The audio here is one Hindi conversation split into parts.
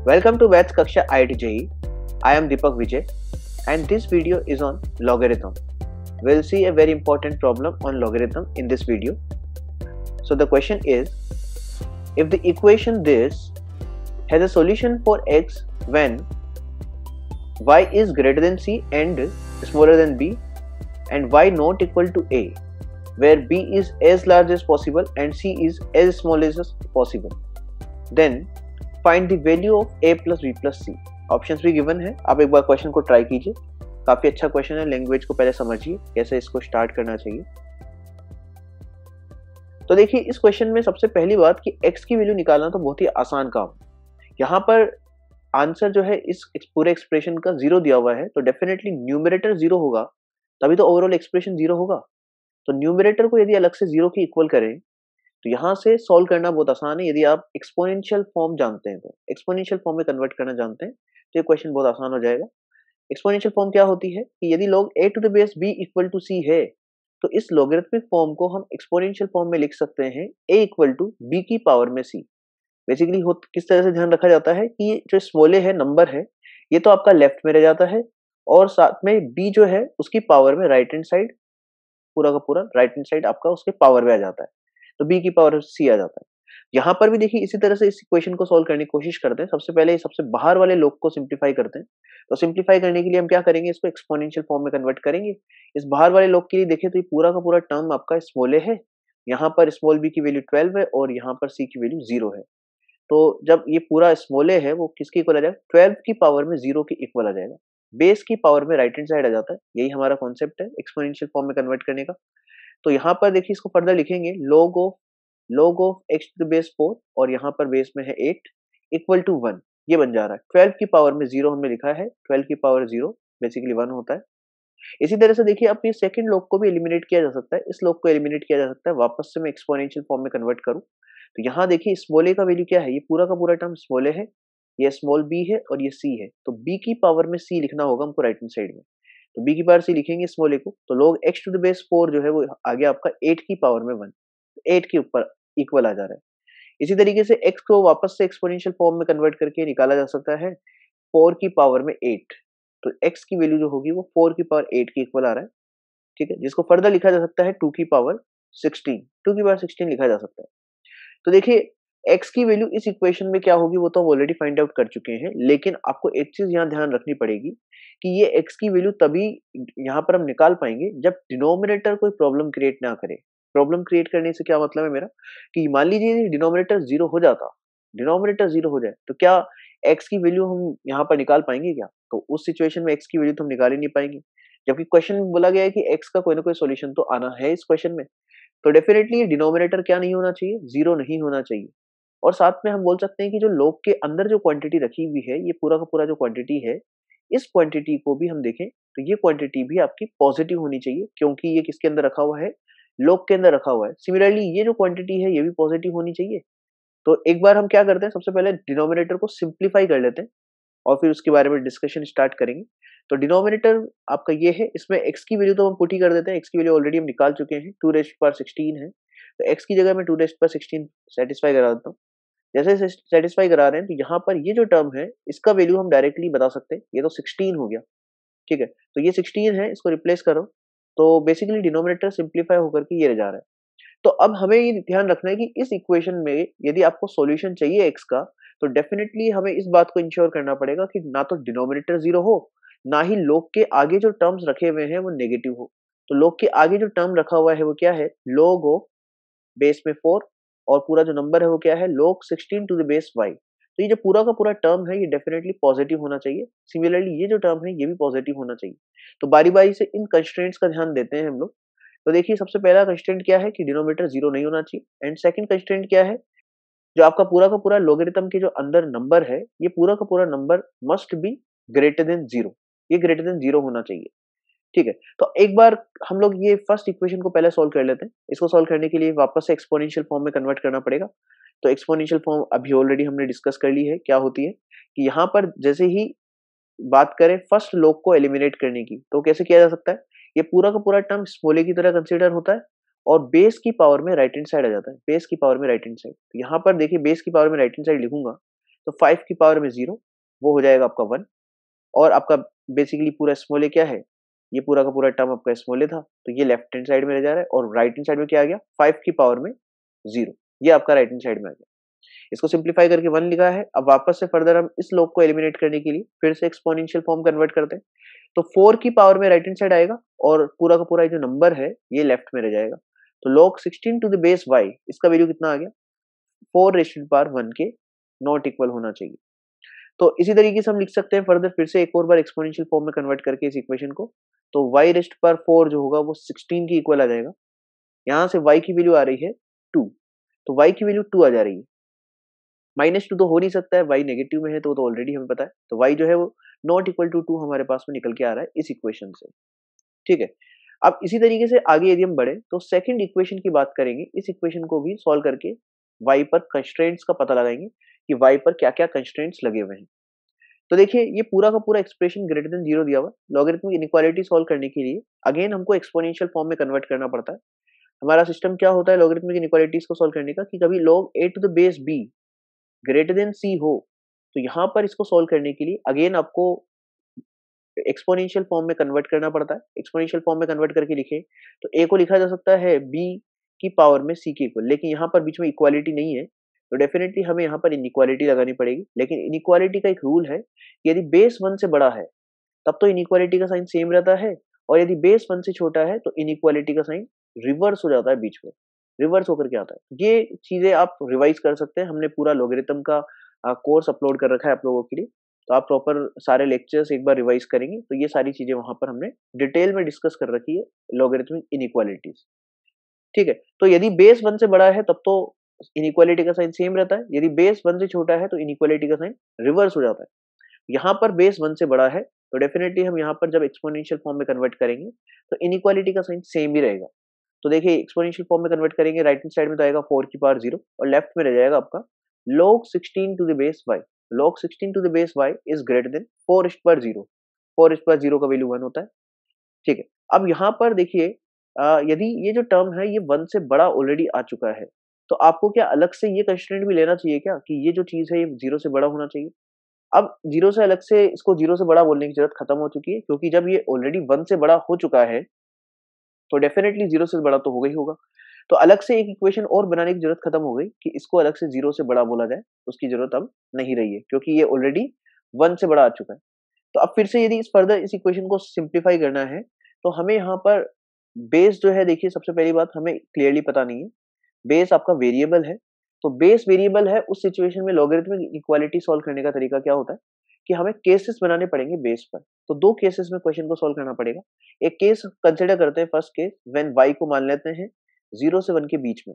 Welcome to Maths Kaksha IIT JEE. I am Deepak Vijay and this video is on logarithm. We'll see a very important problem on logarithm in this video. So the question is, if the equation this has a solution for x when y is greater than c and smaller than b and y not equal to a, where b is as large as possible and c is as small as possible, then find the value of a plus b plus c. Options भी गिवन है, आप एक बार क्वेश्चन को ट्राई कीजिए. काफी अच्छा क्वेश्चन है, लैंग्वेज को पहले समझिए कैसे इसको स्टार्ट करना चाहिए. तो देखिए इस क्वेश्चन में सबसे पहली बात कि x की वैल्यू निकालना तो बहुत ही आसान काम. यहाँ पर आंसर जो है इस पूरे एक्सप्रेशन का जीरो दिया हुआ है, तो डेफिनेटली न्यूमरेटर जीरो होगा, तभी तो ओवरऑल एक्सप्रेशन जीरो होगा. तो न्यूमरेटर को यदि अलग से जीरो की इक्वल करें तो यहाँ से सॉल्व करना बहुत आसान है. यदि आप एक्सपोनेंशियल फॉर्म जानते हैं, तो एक्सपोनेंशियल फॉर्म में कन्वर्ट करना जानते हैं तो ये क्वेश्चन बहुत आसान हो जाएगा. एक्सपोनेंशियल फॉर्म क्या होती है कि यदि log a to the base b equal to c है तो इस लॉगरिथमिक फॉर्म को हम एक्सपोनेंशियल फॉर्म में लिख सकते हैं a इक्वल टू b की पावर में c. बेसिकली किस तरह से ध्यान रखा जाता है कि ये जो स्मॉल a है, नंबर है, ये तो आपका लेफ्ट में रह जाता है और साथ में b जो है उसकी पावर में राइट हैंड साइड, पूरा का पूरा राइट हैंड साइड आपका उसके पावर में आ जाता है, तो b की पावर c आ जाता है. यहाँ पर भी देखिए इसी तरह से इस इक्वेशन को सॉल्व करने की कोशिश करते हैं. सबसे पहले सबसे बाहर वाले लोग को सिंप्लीफाई करते हैं. तो सिंप्लीफाई करने के लिए हम क्या करेंगे, इसको एक्सपोनेंशियल फॉर्म में कन्वर्ट करेंगे. इस बाहर वाले लोग के लिए देखें तो ये पूरा का पूरा टर्म आपका स्मॉल ए है, यहाँ पर स्मॉल b की वैल्यू 12 है और यहाँ पर c की वैल्यू 0 है. तो जब ये पूरा स्मॉल ए है वो किसकी इक्वल आ जाएगा, 12 की पावर में 0 की इक्वल आ जाएगा. बेस की पावर में राइट हैंड साइड आ जाता है. यही हमारा कॉन्सेप्ट है एक्सपोनेंशियल फॉर्म में कन्वर्ट करने का. तो यहाँ पर देखिए इसको फर्दर लिखेंगे log of x to the base 4 और यहाँ पर बेस में है 8 इक्वल टू 1. ये बन जा रहा है 12 की पावर में 0 हमने लिखा है, 12 की पावर 0 बेसिकली 1 होता है. इसी तरह से देखिए अब ये सेकंड log को भी एलिमिनेट किया जा सकता है, इस log को एलिमिनेट किया जा सकता है. वापस से मैं एक्सपोनेंशियल फॉर्म में कन्वर्ट करूं तो यहाँ देखिए स्मॉल a का वैल्यू क्या है, ये पूरा का पूरा टर्म स्मॉल a है, ये स्मॉल b है और ये c है. तो b की पावर में c लिखना होगा हमको राइट हैंड साइड में. तो b की पावर c लिखेंगे स्मॉल a को, तो log x to the base 4 जो है वो आ गया आपका 8 की पावर में 1, 8 के ऊपर इक्वल आ जा रहा है. इसी तरीके से x को वापस से एक्सपोनेंशियल फॉर्म में कन्वर्ट करके निकाला जा सकता है 4 की पावर में 8. तो x की वैल्यू जो होगी वो 4 की पावर 8 की इक्वल आ रहा है. ठीक है, जिसको फर्दर लिखा जा सकता है 2 की पावर 16, 2 की पावर 16 लिखा जा सकता है. तो देखिए x की वैल्यू इस इक्वेशन में क्या होगी वो तो हम ऑलरेडी फाइंड आउट कर चुके हैं, लेकिन आपको एक चीज यहाँ ध्यान रखनी पड़ेगी कि ये x की वैल्यू तभी यहाँ पर हम निकाल पाएंगे जब डिनोमिनेटर कोई प्रॉब्लम क्रिएट ना करे. प्रॉब्लम क्रिएट करने से क्या मतलब है मेरा कि मान लीजिए डिनोमिनेटर जीरो हो जाता, डिनोमिनेटर जीरो हो जाए तो क्या x की वैल्यू हम यहाँ पर निकाल पाएंगे क्या? तो उस सिचुएशन में x की वैल्यू तो हम निकाल ही नहीं पाएंगे, जबकि क्वेश्चन में बोला गया है कि x का कोई ना कोई सॉल्यूशन तो आना है इस क्वेश्चन में. तो डेफिनेटली डिनोमिनेटर क्या नहीं होना चाहिए, जीरो नहीं होना चाहिए. और साथ में हम बोल सकते हैं कि जो log के अंदर जो क्वांटिटी रखी हुई है, ये पूरा का पूरा जो क्वांटिटी है, इस क्वांटिटी को भी हम देखें तो ये क्वांटिटी भी आपकी पॉजिटिव होनी चाहिए, क्योंकि ये किसके अंदर रखा हुआ है, log के अंदर रखा हुआ है. सिमिलरली ये जो क्वांटिटी है ये भी पॉजिटिव होनी चाहिए. तो एक बार हम क्या करते हैं, सबसे पहले डिनोमिनेटर को सिंप्लीफाई कर लेते हैं और फिर उसके बारे में डिस्कशन स्टार्ट करेंगे. तो डिनोमिनेटर आपका ये है, इसमें x की वैल्यू तो हम पुट ही कर देते हैं. x की वैल्यू ऑलरेडी हम निकाल चुके हैं, 2 रेज़्ड पावर 16 है, तो x की जगह मैं 2 रेज़्ड पावर 16 सेटिस्फाई करा देता हूँ. जैसे सेटिस्फाई करा रहे हैं तो यहाँ पर ये जो टर्म है इसका वैल्यू हम डायरेक्टली बता सकते हैं, ये तो 16 हो गया. ठीक है, तो ये 16 है, इसको रिप्लेस करो तो बेसिकली डिनोमिनेटर सिंप्लीफाई होकर के ये रह जा रहा है. तो अब हमें ये ध्यान रखना है कि इस इक्वेशन में यदि आपको सॉल्यूशन चाहिए x का, तो डेफिनेटली हमें इस बात को इंश्योर करना पड़ेगा कि ना तो डिनोमिनेटर जीरो हो, ना ही log के आगे जो टर्म्स रखे हुए हैं वो नेगेटिव हो. तो log के आगे जो टर्म रखा हुआ है वो क्या है, log ऑफ बेस में 4 और पूरा जो नंबर है वो क्या है, log 16 to the base y. तो ये जो पूरा का पूरा टर्म है ये डेफिनेटली पॉजिटिव होना चाहिए. सिमिलरली ये जो टर्म है ये भी पॉजिटिव होना चाहिए. तो बारी बारी से इन कंस्ट्रेंट्स का ध्यान देते हैं हम लोग. तो देखिए सबसे पहला कंस्ट्रेंट क्या है कि डिनोमिनेटर जीरो नहीं होना चाहिए, एंड सेकंड कंस्ट्रेंट क्या है, जो आपका पूरा का पूरा लॉगरिथम के जो अंदर नंबर है ये पूरा का पूरा number must be greater than zero, ये ग्रेटर देन जीरो होना चाहिए. ठीक है, तो एक बार हम लोग ये फर्स्ट इक्वेशन को पहले सॉल्व कर लेते हैं. इसको सॉल्व करने के लिए वापस से एक्सपोनेंशियल फॉर्म में कन्वर्ट करना पड़ेगा. तो एक्सपोनेंशियल फॉर्म अभी ऑलरेडी हमने डिस्कस कर ली है. क्या होती है कि यहाँ पर जैसे ही बात करें फर्स्ट log को एलिमिनेट करने की, तो कैसे किया जा सकता है, ये पूरा का पूरा टर्म स्मॉल a की तरह कंसीडर होता है और बेस की पावर में राइट हैंड साइड आ जाता है, बेस की पावर में राइट हैंड साइड. तो यहाँ पर देखिए बेस की पावर में राइट हैंड साइड लिखूंगा तो 5 की पावर में 0 वो हो जाएगा आपका 1 और आपका बेसिकली पूरा स्मॉल ए क्या है? ये पूरा का पूरा टर्म आपका स्मॉल ए था, तो ये लेफ्ट हैंड साइड में रह जा रहा है और राइट हैंड साइड में क्या आ गया? 5 की पावर में 0 ये आपका राइट हैंड साइड में आ गया। इसको सिंप्लीफाई करके 1 लिखा है। अब वापस से फर्दर हम इस लॉग को एलिमिनेट करने के लिए फिर से एक्सपोनेंशियल फॉर्म कन्वर्ट करते हैं। तो 4 की पावर में राइट हैंड साइड आएगा और पूरा का पूरा जो नंबर है ये लेफ्ट में रह जाएगा। तो log 16 to the base y इसका वैल्यू कितना आ गया? 4 रेज़ टू द पावर 1 के नॉट इक्वल होना चाहिए। तो इसी तरीके से हम लिख सकते हैं फर्दर फिर से एक और बार एक्सपोनेंशियल फॉर्म में कन्वर्ट करके इस इक्वेशन को। तो y raise to the power 4 जो होगा वो 16 के इक्वल आ जाएगा। यहाँ से y की वैल्यू आ रही है 2, तो y की वैल्यू 2 आ जा रही है। -2 तो हो नहीं सकता है, y नेगेटिव में है तो ऑलरेडी हमें पता है। तो y जो है वो नॉट इक्वल टू 2 हमारे पास में निकल के आ रहा है इस इक्वेशन से। ठीक है। अब इसी तरीके से आगे यदि हम बढ़े तो सेकंड इक्वेशन की बात करेंगे। इस इक्वेशन को भी सॉल्व करके y पर कंस्ट्रेंट्स का पता लगाएंगे कि y पर क्या-क्या कंस्ट्रेंट्स लगे हुए हैं। तो देखिए ये पूरा का पूरा एक्सप्रेशन ग्रेटर देन 0 दिया हुआ है। लॉगरिथमिक इनइक्वालिटी सॉल्व करने के लिए अगेन हमको एक्सपोनेंशियल फॉर्म में कन्वर्ट करना पड़ता है। हमारा सिस्टम क्या होता है लॉगरिथमिक इनइक्वालिटीज को सॉल्व करने का कि कभी log a to the base b greater than c हो, तो यहाँ पर इसको सॉल्व करने के लिए अगेन आपको एक्सपोनेंशियल फॉर्म में कन्वर्ट करना पड़ता है। एक्सपोनेंशियल फॉर्म में कन्वर्ट करके लिखें तो a को लिखा जा सकता है b की पावर में c के इक्वल, लेकिन यहाँ पर बीच में इक्वालिटी नहीं है तो डेफिनेटली हमें यहाँ पर इनइक्वालिटी लगानी पड़ेगी। लेकिन इनइक्वालिटी का एक रूल है कि यदि बेस 1 से बड़ा है तब तो इनइक्वालिटी का साइन सेम रहता है और यदि बेस 1 से छोटा है तो इनइक्वालिटी का साइन रिवर्स हो जाता है, बीच में रिवर्स होकर के आता है। ये चीजें आप रिवाइज कर सकते हैं। हमने पूरा लॉगरिथम का कोर्स अपलोड कर रखा है आप लोगों के लिए, तो आप प्रॉपर सारे लेक्चर्स एक बार रिवाइज करेंगे तो ये सारी चीजें वहां पर हमने डिटेल में डिस्कस कर रखी है लॉगरिथमिक इनइक्वालिटीज। ठीक है, तो यदि बेस 1 से बड़ा है तब तो इनइक्वालिटी का साइन सेम रहता है, यदि बेस 1 से छोटा है तो इनइक्वालिटी का साइन रिवर्स हो जाता है। यहाँ पर बेस 1 से बड़ा है तो डेफिनेटली हम यहाँ पर जब एक्सपोनेंशियल फॉर्म में कन्वर्ट करेंगे तो इनइक्वालिटी का साइन सेम ही रहेगा। तो देखिए एक्सपोनेंशियल फॉर्म में कन्वर्ट करेंगे राइट हैंड साइड में तो आएगा 4 की पावर 0 और लेफ्ट में रह जाएगा आपका log 16 to the base y। log 16 to the base y is greater than 4 इस पर 0। 4 इस पर 0 का वैल्यू 1 होता है। ठीक है, अब यहाँ पर देखिए यदि ये जो टर्म है ये 1 से बड़ा ऑलरेडी आ चुका है तो आपको क्या अलग से ये कंस्ट्रेंट भी लेना चाहिए क्या कि ये जो चीज है ये 0 से बड़ा होना चाहिए? अब 0 से अलग से इसको 0 से बड़ा बोलने की जरूरत खत्म हो चुकी है, क्योंकि जब ये ऑलरेडी 1 से बड़ा हो चुका है तो डेफिनेटली 0 से बड़ा तो होगा ही होगा। तो अलग से एक इक्वेशन और बनाने की जरूरत खत्म हो गई कि इसको अलग से 0 से बड़ा बोला जाए, उसकी जरूरत अब नहीं रही है क्योंकि ये ऑलरेडी 1 से बड़ा आ चुका है। तो अब फिर से यदि इस फर्दर इस इक्वेशन को सिंप्लीफाई करना है तो हमें यहाँ पर बेस जो है, देखिए सबसे पहली बात हमें क्लियरली पता नहीं है। बेस आपका वेरिएबल है, तो बेस वेरिएबल है उस सिचुएशन में लॉगरिथमिक इक्वालिटी सॉल्व करने का तरीका क्या होता है कि हमें केसेस बनाने पड़ेंगे बेस पर। तो दो केसेस में क्वेश्चन को सॉल्व करना पड़ेगा। एक केस कंसिडर करते हैं, फर्स्ट केस व्हेन y को मान लेते हैं 0 से 1 के बीच में,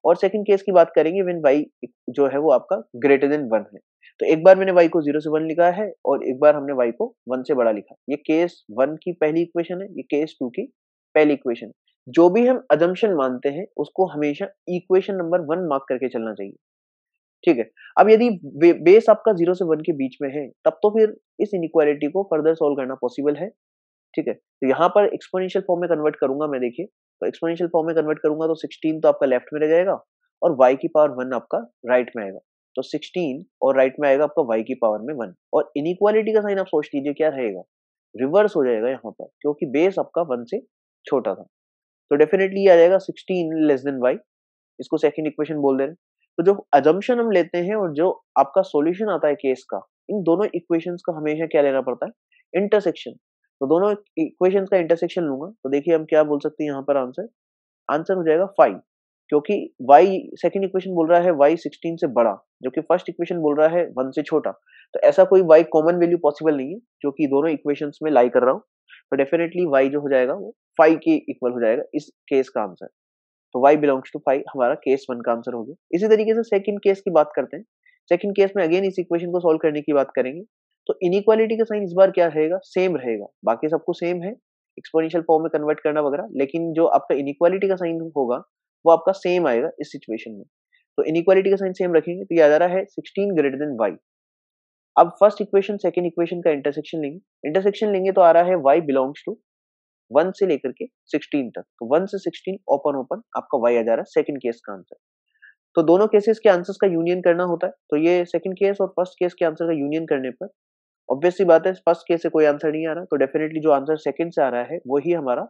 और सेकंड केस की बात करेंगे व्हेन y जो है वो आपका ग्रेटर देन 1 है। तो एक बार मैंने y को 0 से 1 लिखा है और एक बार हमने y को 1 से बड़ा लिखा। ये केस 1 की पहली इक्वेशन है, ये केस 2 की पहली इक्वेशन। जो भी हम अजम्पशन मानते हैं उसको हमेशा इक्वेशन नंबर 1 मार्क करके चलना चाहिए। ठीक है, अब यदि बेस आपका 0 से 1 के बीच में है तब तो फिर इस इनइक्वालिटी को फर्दर सॉल्व करना पॉसिबल है। ठीक है, तो यहाँ पर एक्सपोनेंशियल फॉर्म में कन्वर्ट करूंगा मैं, देखिए तो एक्सपोनेंशियल फॉर्म में कन्वर्ट करूंगा तो 16 तो आपका लेफ्ट में रह जाएगा और y की पावर 1 आपका राइट में आएगा। तो 16 और राइट में आएगा आपका y की पावर में 1, और इनइक्वालिटी का साइन आप सोच लीजिए क्या रहेगा, रिवर्स हो जाएगा यहाँ पर, क्योंकि बेस आपका 1 से छोटा था। तो डेफिनेटली आ जाएगा 16 लेस देन y, इसको सेकंड इक्वेशन बोल दे रहे हैं। तो जो अजम्पशन हम लेते हैं और जो आपका सॉल्यूशन आता है केस का, इन दोनों इक्वेशंस का हमेशा क्या लेना पड़ता है, इंटरसेक्शन। तो दोनों इक्वेशंस का इंटरसेक्शन लूंगा तो देखिए हम क्या बोल सकते हैं यहाँ पर आंसर, आंसर हो जाएगा 5, क्योंकि y सेकंड इक्वेशन बोल रहा है y 16 से बड़ा, जो कि फर्स्ट इक्वेशन बोल रहा है 1 से छोटा। तो ऐसा कोई y कॉमन वैल्यू पॉसिबल नहीं है जो कि दोनों इक्वेशंस में लाई कर रहा हूँ। तो डेफिनेटली y जो हो जाएगा वो 5 के इक्वल हो जाएगा इस केस का आंसर। तो y बिलोंग्स टू 5 हमारा केस 1 का आंसर हो गया। इसी तरीके से सेकंड केस की बात करते हैं। सेकंड केस में अगेन इस इक्वेशन को सॉल्व करने की बात करेंगे। तो इनइक्वालिटी का साइन इस बार क्या रहेगा, सेम रहेगा। बाकी सब कुछ सेम है, एक्सपोनेंशियल फॉर्म में कन्वर्ट करना वगैरह, लेकिन जो आपका इनइक्वालिटी का साइन होगा वो आपका सेम आएगा इस सिचुएशन में। तो इनइक्वालिटी का साइन सेम रखेंगे तो ये आ जा रहा है 16 ग्रेटर देन y। अब फर्स्ट इक्वेशन सेकंड इक्वेशन का इंटरसेक्शन लेंगे। इंटरसेक्शन लेंगे तो आ रहा है y बिलोंग्स टू 1 से लेकर के 16 तक। तो 1 से 16 ओपन ओपन आपका y आ जा रहा है सेकंड केस का आंसर। तो दोनों केसेस के आंसर्स का यूनियन करना होता है। तो ये सेकंड केस और फर्स्ट केस के आंसर का यूनियन करने पर ऑब्वियस सी बात है फर्स्ट केस से कोई आंसर नहीं आ रहा, तो डेफिनेटली जो आंसर सेकंड से आ रहा है वही हमारा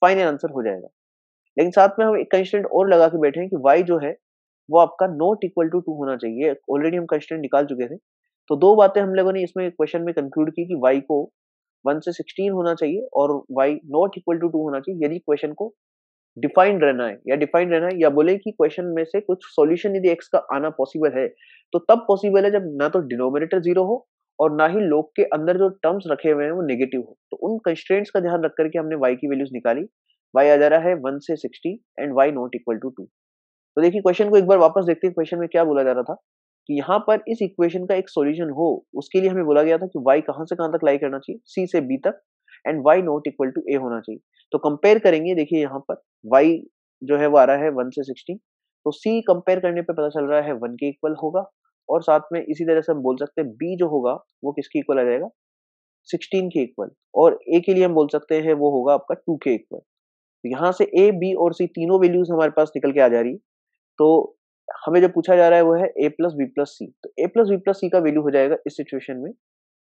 फाइनल आंसर हो जाएगा। लेकिन साथ में हम एक कंस्ट्रेंट और लगा के बैठे हैं कि y जो है वो आपका नॉट इक्वल टू 2 होना चाहिए। ऑलरेडी हम कंस्ट्रेंट निकाल चुके थे। तो दो बातें हम लोगों ने इसमें क्वेश्चन में कंक्लूड की कि y को 1 से 16 होना चाहिए और y नॉट इक्वल टू 2 होना चाहिए यदि क्वेश्चन को डिफाइंड रहना है या डिफाइंड रहना है, या बोले कि क्वेश्चन में से कुछ सॉल्यूशन यदि x का आना पॉसिबल है, तो तब पॉसिबल है जब ना तो डिनोमिनेटर 0 हो और ना ही लॉग के अंदर जो टर्म्स रखे हुए हैं वो नेगेटिव हो। तो उन कंस्ट्रेंट्स का ध्यान रख करके हमने y की वैल्यूज निकाली। y आ जा रहा है 1 से 60 and y not equal to 2। तो देखिए क्वेश्चन को एक बार वापस देखते हैं, क्वेश्चन में क्या बोला जा रहा था कि यहाँ पर इस इक्वेशन का एक सॉल्यूशन हो, उसके लिए हमें बोला गया था कि y कहाँ से कहाँ तक लाई करना चाहिए, c से b तक, and y not equal to a होना चाहिए। तो कंपेयर करेंगे, देखिए यहाँ पर y जो है वो आ रहा है 1 से 16, तो c कंपेयर करने पे पता चल रहा है 1 के इक्वल होगा, और साथ में इसी तरह से हम बोल सकते हैं b जो होगा वो किसके इक्वल आ जाएगा, 16 के इक्वल, और a के लिए हम बोल सकते हैं वो होगा आपका 2 के इक्वल। तो यहाँ से a b और c तीनों वैल्यूज हमारे पास निकल के आ जा रही है। तो हमें जो पूछा जा रहा है वो है a प्लस बी प्लस सी, तो a प्लस बी प्लस सी का वैल्यू हो जाएगा इस सिचुएशन में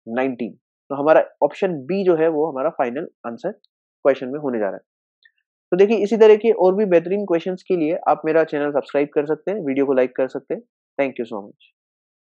19। तो हमारा ऑप्शन बी जो है वो हमारा फाइनल आंसर क्वेश्चन में होने जा रहा है। तो देखिए इसी तरह के और भी बेहतरीन क्वेश्चंस के लिए आप मेरा चैनल सब्सक्राइब कर सकते हैं, वीडियो को लाइक कर सकते हैं। Thank you so much.